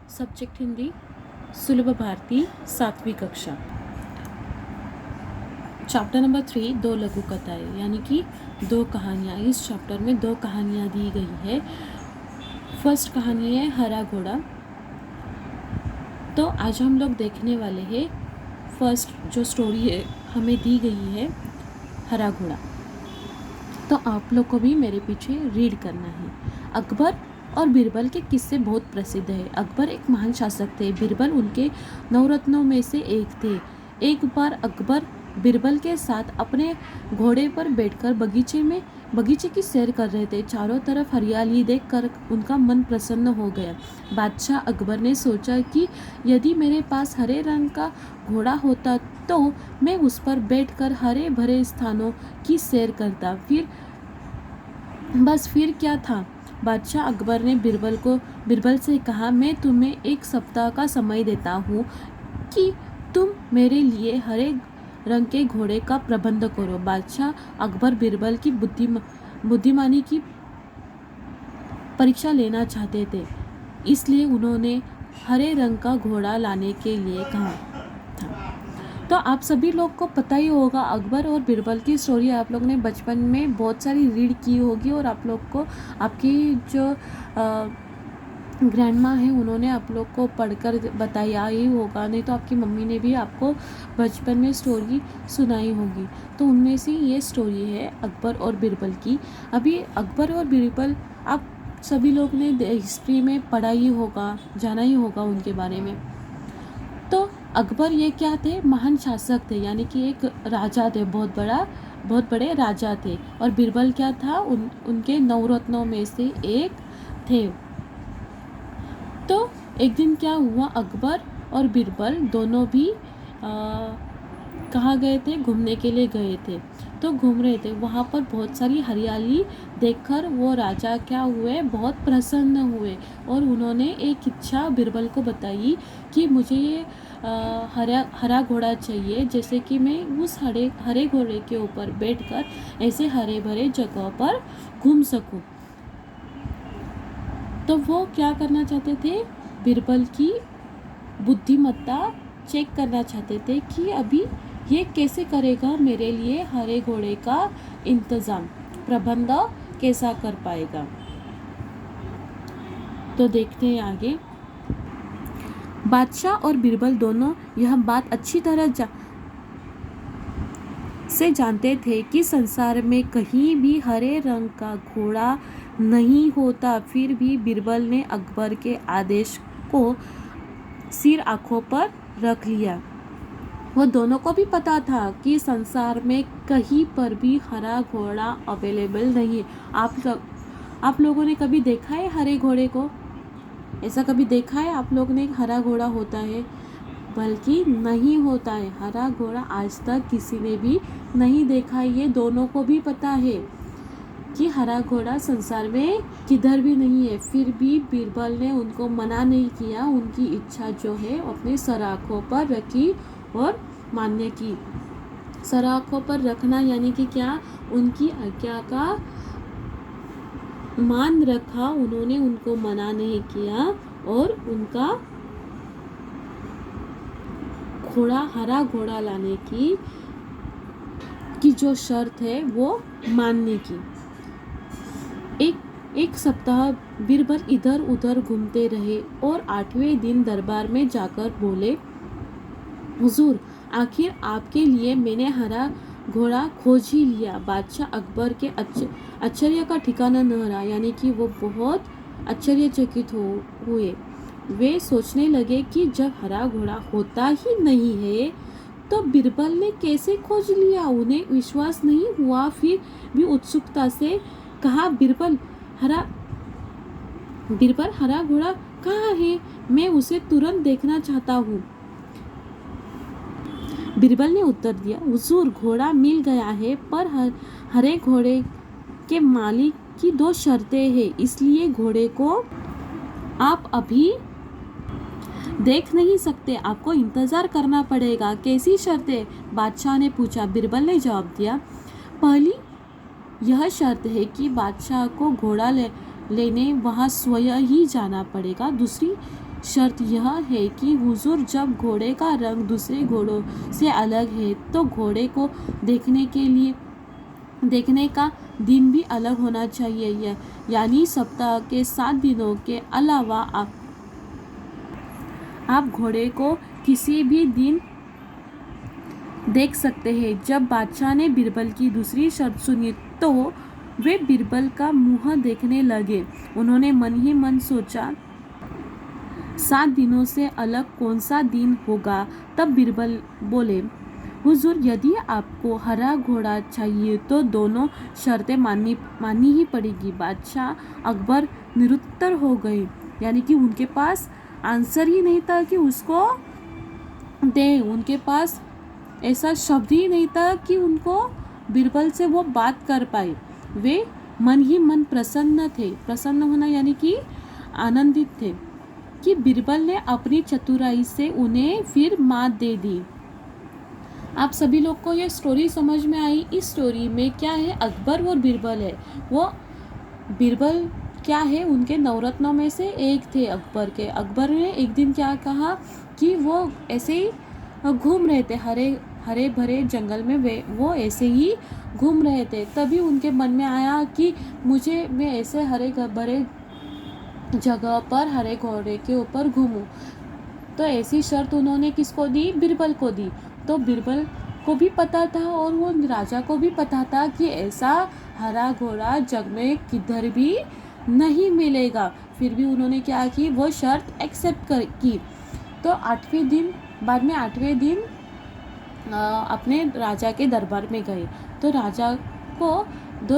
Subject Hindi, सुलभ भारती, 7वीं कक्षा। Chapter number 3, 2 लघु कथाएं, यानी कि 2 कहानियाँ। इस चैप्टर में 2 कहानियाँ दी गई है। फर्स्ट कहानी है हरा घोड़ा। तो आज हम लोग देखने वाले हैं फर्स्ट जो स्टोरी है हमें दी गई है हरा घोड़ा। तो आप लोग को भी मेरे पीछे रीड करना है। अकबर और बीरबल के किस्से बहुत प्रसिद्ध है। अकबर एक महान शासक थे। बीरबल उनके नवरत्नों में से एक थे। एक बार अकबर बीरबल के साथ अपने घोड़े पर बैठकर बगीचे की सैर कर रहे थे। चारों तरफ हरियाली देखकर उनका मन प्रसन्न हो गया। बादशाह अकबर ने सोचा कि यदि मेरे पास हरे रंग का घोड़ा होता तो मैं उस पर बैठकर हरे भरे स्थानों की सैर करता। फिर क्या था। बादशाह अकबर ने बीरबल से कहा, मैं तुम्हें 1 सप्ताह का समय देता हूँ कि तुम मेरे लिए हरे रंग के घोड़े का प्रबंध करो। बादशाह अकबर बीरबल की बुद्धिमानी की परीक्षा लेना चाहते थे, इसलिए उन्होंने हरे रंग का घोड़ा लाने के लिए कहा था। तो आप सभी लोग को पता ही होगा, अकबर और बीरबल की स्टोरी आप लोग ने बचपन में बहुत सारी रीड की होगी और आप लोग को आपकी जो ग्रैंड माँ है उन्होंने आप लोग को पढ़कर बताया ही होगा, नहीं तो आपकी मम्मी ने भी आपको बचपन में स्टोरी सुनाई होगी। तो उनमें से ये स्टोरी है अकबर और बीरबल की। अभी अकबर और बीरबल आप सभी लोग ने हिस्ट्री में पढ़ा ही होगा, जाना ही होगा उनके बारे में। तो अकबर ये क्या थे, महान शासक थे, यानी कि एक राजा थे, बहुत बड़े राजा थे। और बीरबल क्या था, उनके नवरत्नों में से एक थे। तो एक दिन क्या हुआ, अकबर और बीरबल दोनों भी कहाँ गए थे, घूमने के लिए गए थे। तो घूम रहे थे, वहाँ पर बहुत सारी हरियाली देखकर वो राजा क्या हुए, बहुत प्रसन्न हुए और उन्होंने एक इच्छा बीरबल को बताई कि मुझे ये हरा घोड़ा चाहिए, जैसे कि मैं उस हरे घोड़े के ऊपर बैठकर ऐसे हरे भरे जगह पर घूम सकूं। तो वो क्या करना चाहते थे, बीरबल की बुद्धिमत्ता चेक करना चाहते थे कि अभी ये कैसे करेगा, मेरे लिए हरे घोड़े का इंतज़ाम, प्रबंध कैसा कर पाएगा। तो देखते हैं आगे। बादशाह और बीरबल दोनों यह बात अच्छी तरह से जानते थे कि संसार में कहीं भी हरे रंग का घोड़ा नहीं होता। फिर भी बीरबल ने अकबर के आदेश को सिर आंखों पर रख लिया। वो दोनों को भी पता था कि संसार में कहीं पर भी हरा घोड़ा अवेलेबल नहीं है। आप लोगों ने कभी देखा है हरे घोड़े को? ऐसा कभी देखा है आप लोग ने हरा घोड़ा होता है? बल्कि नहीं होता है। हरा घोड़ा आज तक किसी ने भी नहीं देखा है। ये दोनों को भी पता है कि हरा घोड़ा संसार में किधर भी नहीं है। फिर भी बीरबल ने उनको मना नहीं किया। उनकी इच्छा जो है अपने सर आँखों पर रखी और मान्य की। सर आँखों पर रखना यानी कि क्या, उनकी आज्ञा का मान रखा। उन्होंने उनको मना नहीं किया और उनका हरा घोड़ा लाने की जो शर्त है वो मानने की। एक सप्ताह बीरबल इधर उधर घूमते रहे और 8वें दिन दरबार में जाकर बोले, हुजूर, आखिर आपके लिए मैंने हरा घोड़ा खोज ही लिया। बादशाह अकबर के आश्चर्य का ठिकाना न रहा, यानी कि वो बहुत आश्चर्यचकित हुए। वे सोचने लगे कि जब हरा घोड़ा होता ही नहीं है तो बीरबल ने कैसे खोज लिया। उन्हें विश्वास नहीं हुआ। फिर भी उत्सुकता से कहा, बीरबल हरा घोड़ा कहाँ है? मैं उसे तुरंत देखना चाहता हूँ। बीरबल ने उत्तर दिया, हुजूर, घोड़ा मिल गया है, पर हरे घोड़े के मालिक की 2 शर्तें हैं, इसलिए घोड़े को आप अभी देख नहीं सकते, आपको इंतजार करना पड़ेगा। कैसी शर्तें? बादशाह ने पूछा। बीरबल ने जवाब दिया, पहली यह शर्त है कि बादशाह को घोड़ा लेने वहाँ स्वयं ही जाना पड़ेगा। दूसरी शर्त यह है कि हुजूर, जब घोड़े का रंग दूसरे घोड़ों से अलग है तो घोड़े को देखने का दिन भी अलग होना चाहिए, यानी सप्ताह के 7 दिनों के अलावा आप घोड़े को किसी भी दिन देख सकते हैं। जब बादशाह ने बिरबल की दूसरी शर्त सुनी तो वे बिरबल का मुंह देखने लगे। उन्होंने मन ही मन सोचा, 7 दिनों से अलग कौन सा दिन होगा। तब बिरबल बोले, हुजूर, यदि आपको हरा घोड़ा चाहिए तो दोनों शर्तें माननी ही पड़ेगी। बादशाह अकबर निरुत्तर हो गए, यानी कि उनके पास आंसर ही नहीं था कि उसको दे। उनके पास ऐसा शब्द ही नहीं था कि उनको बिरबल से वो बात कर पाए। वे मन ही मन प्रसन्न थे। प्रसन्न होना यानी कि आनंदित थे कि बिरबल ने अपनी चतुराई से उन्हें फिर मात दे दी। आप सभी लोग को ये स्टोरी समझ में आई। इस स्टोरी में क्या है, अकबर और बिरबल है। वो बिरबल क्या है, उनके नवरत्नों में से एक थे अकबर के। अकबर ने एक दिन क्या कहा कि वो ऐसे ही घूम रहे थे हरे भरे जंगल में। वो ऐसे ही घूम रहे थे। तभी उनके मन में आया कि मैं ऐसे हरे भरे जगह पर हरे घोड़े के ऊपर घूमूं। तो ऐसी शर्त उन्होंने किसको दी, बिरबल को दी। तो बिरबल को भी पता था और वो राजा को भी पता था कि ऐसा हरा घोड़ा जग में किधर भी नहीं मिलेगा। फिर भी उन्होंने क्या की, वो शर्त एक्सेप्ट की। तो 8वें दिन अपने राजा के दरबार में गए। तो राजा को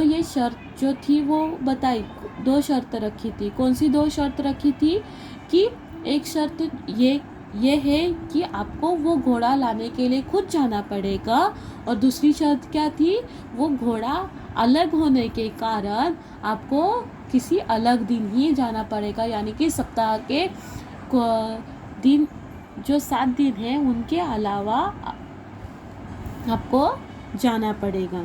ये शर्त जो थी वो बताई। 2 शर्त रखी थी। कौन सी 2 शर्त रखी थी कि एक शर्त ये है कि आपको वो घोड़ा लाने के लिए खुद जाना पड़ेगा, और दूसरी शर्त क्या थी, वो घोड़ा अलग होने के कारण आपको किसी अलग दिन ही जाना पड़ेगा, यानी कि सप्ताह के दिन जो 7 दिन हैं उनके अलावा आपको जाना पड़ेगा।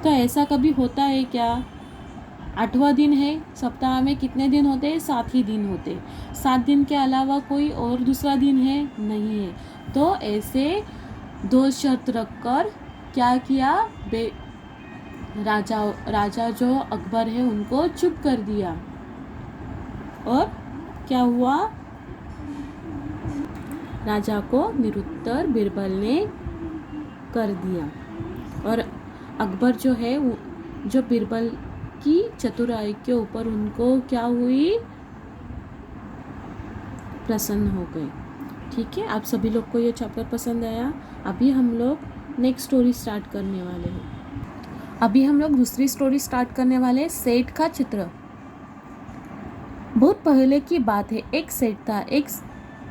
तो ऐसा कभी होता है क्या? 8वां दिन है, सप्ताह में कितने दिन होते हैं? 7 ही दिन होते। 7 दिन के अलावा कोई और दूसरा दिन है? नहीं है। तो ऐसे 2 शर्त रखकर क्या किया, राजा जो अकबर है उनको चुप कर दिया। और क्या हुआ, राजा को निरुत्तर बिरबल ने कर दिया। और अकबर जो है जो बिरबल की चतुराई के ऊपर उनको क्या हुई, प्रसन्न हो गए। ठीक है, आप सभी लोग को ये चैप्टर पसंद आया। अभी हम लोग नेक्स्ट स्टोरी स्टार्ट करने वाले हैं। अभी हम लोग दूसरी स्टोरी स्टार्ट करने वाले हैं, सेठ का चित्र। बहुत पहले की बात है। एक सेठ था,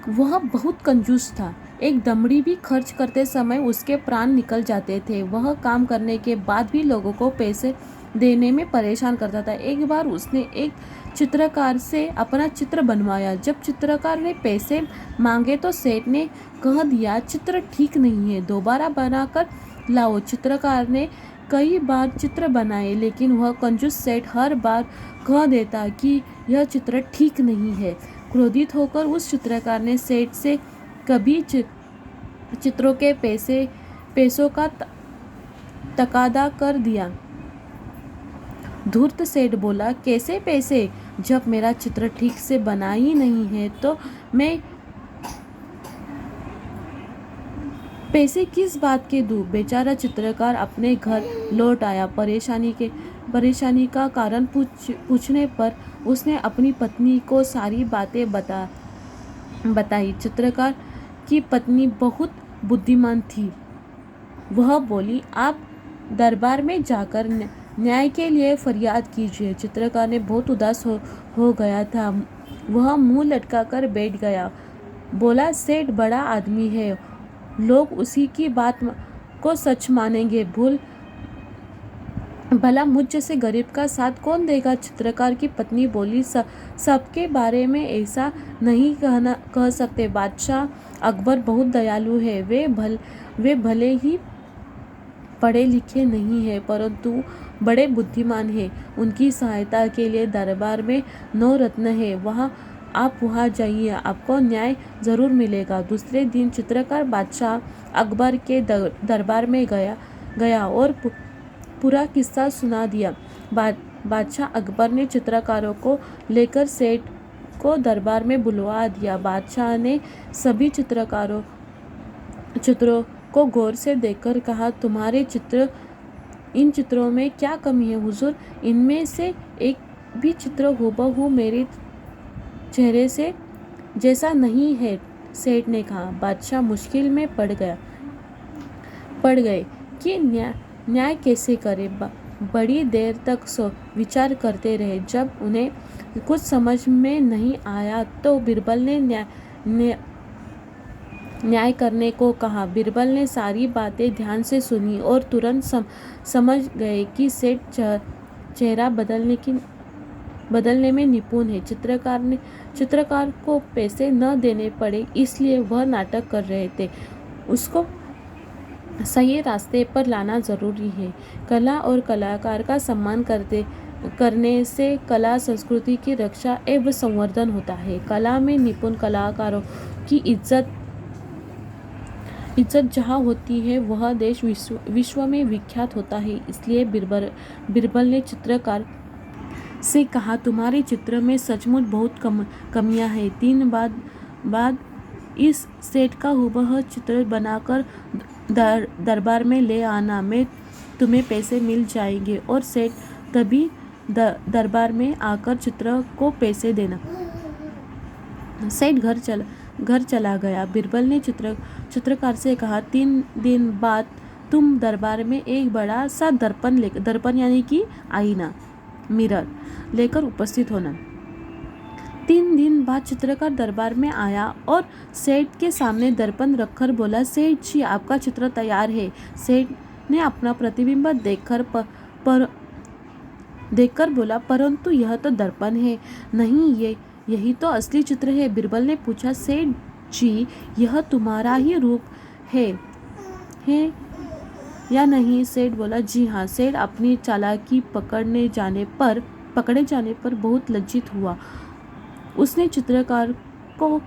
वह बहुत कंजूस था। एक दमड़ी भी खर्च करते समय उसके प्राण निकल जाते थे। वह काम करने के बाद भी लोगों को पैसे देने में परेशान करता था। एक बार उसने एक चित्रकार से अपना चित्र बनवाया। जब चित्रकार ने पैसे मांगे तो सेठ ने कह दिया, चित्र ठीक नहीं है, दोबारा बनाकर लाओ। चित्रकार ने कई बार चित्र बनाए, लेकिन वह कंजूस सेठ हर बार कह देता कि यह चित्र ठीक नहीं है। क्रोधित होकर उस चित्रकार ने सेठ से कभी चित्रों के पैसों का तकादा कर दिया। धूर्त सेठ बोला, कैसे पैसे? जब मेरा चित्र ठीक से बना ही नहीं है तो मैं पैसे किस बात के दूं? बेचारा चित्रकार अपने घर लौट आया। परेशानी का कारण पूछने पर उसने अपनी पत्नी को सारी बातें बताई। चित्रकार की पत्नी बहुत बुद्धिमान थी। वह बोली, आप दरबार में जाकर न्याय के लिए फरियाद कीजिए। चित्रकार ने बहुत उदास हो गया था। वह मुंह लटकाकर बैठ गया। बोला, सेठ बड़ा आदमी है, लोग उसी की बात को सच मानेंगे। भला मुझ जैसे गरीब का साथ कौन देगा? चित्रकार की पत्नी बोली, सबके बारे में ऐसा नहीं कह सकते। बादशाह अकबर बहुत दयालु है। वे भले ही पढ़े लिखे नहीं है, परंतु बड़े बुद्धिमान हैं। उनकी सहायता के लिए दरबार में 9 रत्न है। आप वहाँ जाइए, आपको न्याय ज़रूर मिलेगा। दूसरे दिन चित्रकार बादशाह अकबर के दरबार में गया और पूरा किस्सा सुना दिया। बादशाह अकबर ने चित्रकारों को लेकर सेठ को दरबार में बुलवा दिया। बादशाह ने सभी चित्रों को गौर से देखकर कहा, तुम्हारे इन चित्रों में क्या कमी है हुजूर? इनमें से एक भी चित्र हूबहू मेरे चेहरे से जैसा नहीं है। सेठ ने कहा। बादशाह मुश्किल में पड़ गए कि न्याय कैसे करे। बड़ी देर तक विचार करते रहे। जब उन्हें कुछ समझ में नहीं आया तो बीरबल ने न्याय करने को कहा। बीरबल ने सारी बातें ध्यान से सुनी और तुरंत समझ गए कि सेठ चेहरा बदलने में निपुण है। चित्रकार को पैसे न देने पड़े, इसलिए वह नाटक कर रहे थे। उसको सही रास्ते पर लाना जरूरी है। कला और कलाकार का सम्मान करने से कला संस्कृति की रक्षा एवं संवर्धन होता है। कला में निपुण कलाकारों की इज्जत जहाँ होती है वह देश विश्व में विख्यात होता है। इसलिए बीरबल ने चित्रकार से कहा, तुम्हारे चित्र में सचमुच बहुत कमियां हैं। 3 बाद इस सेठ का हूबहू चित्र बनाकर दरबार में ले आना, में तुम्हें पैसे मिल जाएंगे और सेठ तभी दरबार में आकर चित्र को पैसे देना। सेठ घर चला गया। बीरबल ने चित्रकार से कहा, 3 दिन बाद तुम दरबार में एक बड़ा सा दर्पण यानी कि आईना, मिरर लेकर उपस्थित होना। 3 दिन बाद चित्रकार दरबार में आया और सेठ के सामने दर्पण रखकर बोला, सेठ जी आपका चित्र तैयार है। सेठ ने अपना प्रतिबिंब देखकर बोला, परंतु यह तो दर्पण है। नहीं, यही तो असली चित्र है। बीरबल ने पूछा, सेठ जी यह तुम्हारा ही रूप है या नहीं? सेठ बोला, जी हाँ। सेठ अपनी चालाकी पकड़े जाने पर बहुत लज्जित हुआ। उसने चित्रकार को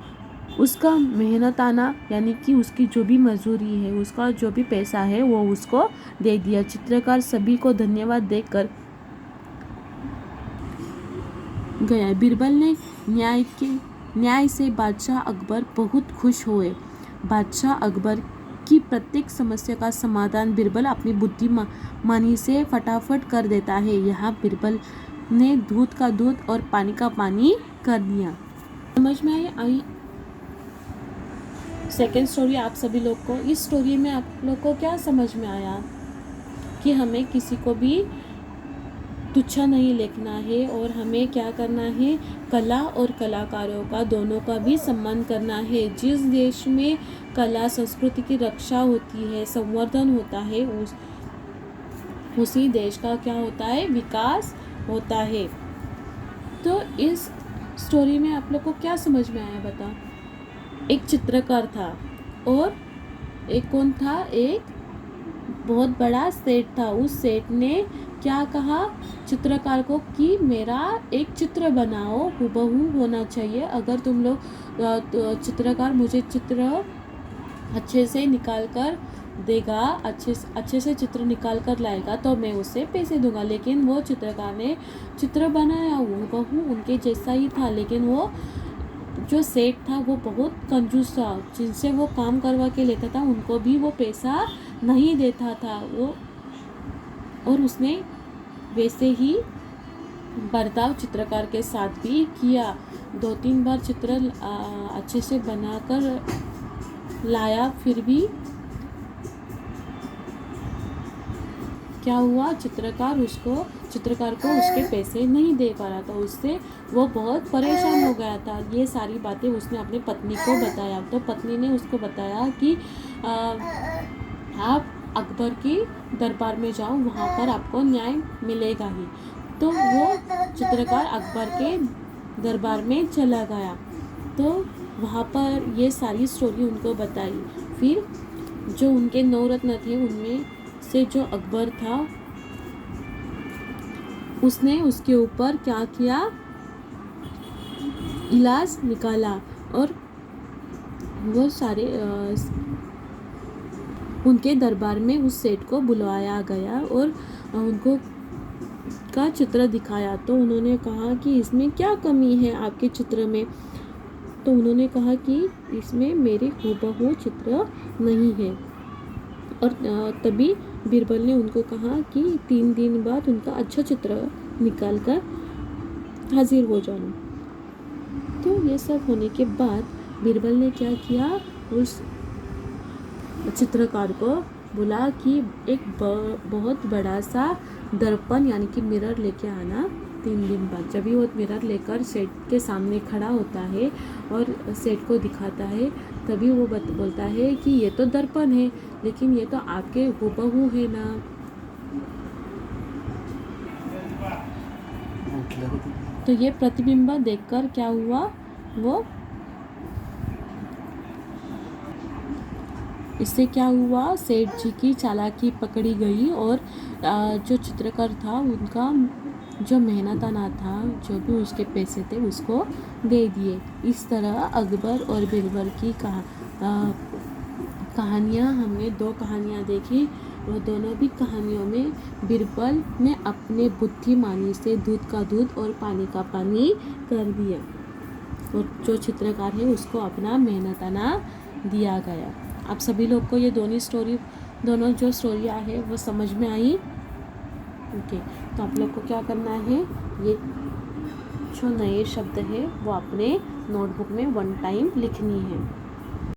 उसका मेहनताना यानी कि उसकी जो भी मजदूरी है, उसका जो भी पैसा है वो उसको दे दिया। चित्रकार सभी को धन्यवाद देकर गया। बीरबल ने न्याय से बादशाह अकबर बहुत खुश हुए। बादशाह अकबर की प्रत्येक समस्या का समाधान बीरबल अपनी बुद्धिमानी से फटाफट कर देता है। यहाँ बीरबल ने दूध का दूध और पानी का पानी कर दिया। समझ में आई सेकेंड स्टोरी आप सभी लोग को? इस स्टोरी में आप लोग को क्या समझ में आया कि हमें किसी को भी तुच्छ नहीं लिखना है और हमें क्या करना है, कला और कलाकारों का दोनों का भी सम्मान करना है। जिस देश में कला संस्कृति की रक्षा होती है, संवर्धन होता है, उसी देश का क्या होता है, विकास होता है। तो इस स्टोरी में आप लोग को क्या समझ में आया बता? एक चित्रकार था और एक कौन था, एक बहुत बड़ा सेठ था। उस सेठ ने क्या कहा चित्रकार को कि मेरा एक चित्र बनाओ, हूबहू होना चाहिए। अगर तुम लोग चित्रकार मुझे चित्र अच्छे से निकाल कर देगा, अच्छे से चित्र निकाल कर लाएगा तो मैं उसे पैसे दूंगा। लेकिन वो चित्रकार ने चित्र बनाया, हूबहू उनके जैसा ही था, लेकिन वो जो सेठ था वो बहुत कंजूस था। जिनसे वो काम करवा के लेता था उनको भी वो पैसा नहीं देता था वो, और उसने वैसे ही बर्ताव चित्रकार के साथ भी किया। 2-3 बार चित्र अच्छे से बनाकर लाया, फिर भी क्या हुआ, चित्रकार को उसके पैसे नहीं दे पा रहा था। उससे वो बहुत परेशान हो गया था। ये सारी बातें उसने अपनी पत्नी को बताया। तो पत्नी ने उसको बताया कि आप अकबर की दरबार में जाओ, वहाँ पर आपको न्याय मिलेगा ही। तो वो चित्रकार अकबर के दरबार में चला गया। तो वहाँ पर ये सारी स्टोरी उनको बताई। फिर जो उनके 9 रत्न थे उनमें से जो अकबर था उसने उसके ऊपर क्या किया, इलाज निकाला और वो सारे उनके दरबार में उस सेठ को बुलवाया गया और उनको का चित्र दिखाया। तो उन्होंने कहा कि इसमें क्या कमी है आपके चित्र में? तो उन्होंने कहा कि इसमें मेरे हूबहू चित्र नहीं है। और तभी बीरबल ने उनको कहा कि 3 दिन बाद उनका अच्छा चित्र निकाल कर हाजिर हो जाना। तो ये सब होने के बाद बीरबल ने क्या किया, उस चित्रकार को बोला कि एक बहुत बड़ा सा दर्पण यानी कि मिरर लेके आना 3 दिन बाद। जब भी वो मिरर लेकर सेठ के सामने खड़ा होता है और सेठ को दिखाता है, तभी वो बोलता है कि ये तो दर्पण है, लेकिन ये तो आपके हूबहू है ना। तो ये प्रतिबिंब देखकर क्या हुआ, वो इससे क्या हुआ, सेठ जी की चालाकी पकड़ी गई और जो चित्रकार था उनका जो मेहनताना था, जो भी उसके पैसे थे उसको दे दिए। इस तरह अकबर और बीरबल की कहानियाँ, हमने 2 कहानियाँ देखी। वो दोनों भी कहानियों में बीरबल ने अपने बुद्धिमानी से दूध का दूध और पानी का पानी कर दिया और जो चित्रकार है उसको अपना मेहनताना दिया गया। आप सभी लोग को ये दोनों जो स्टोरियाँ है वो समझ में आई? ओके, तो आप लोग को क्या करना है, ये जो नए शब्द है वो अपने नोटबुक में 1 टाइम लिखनी है।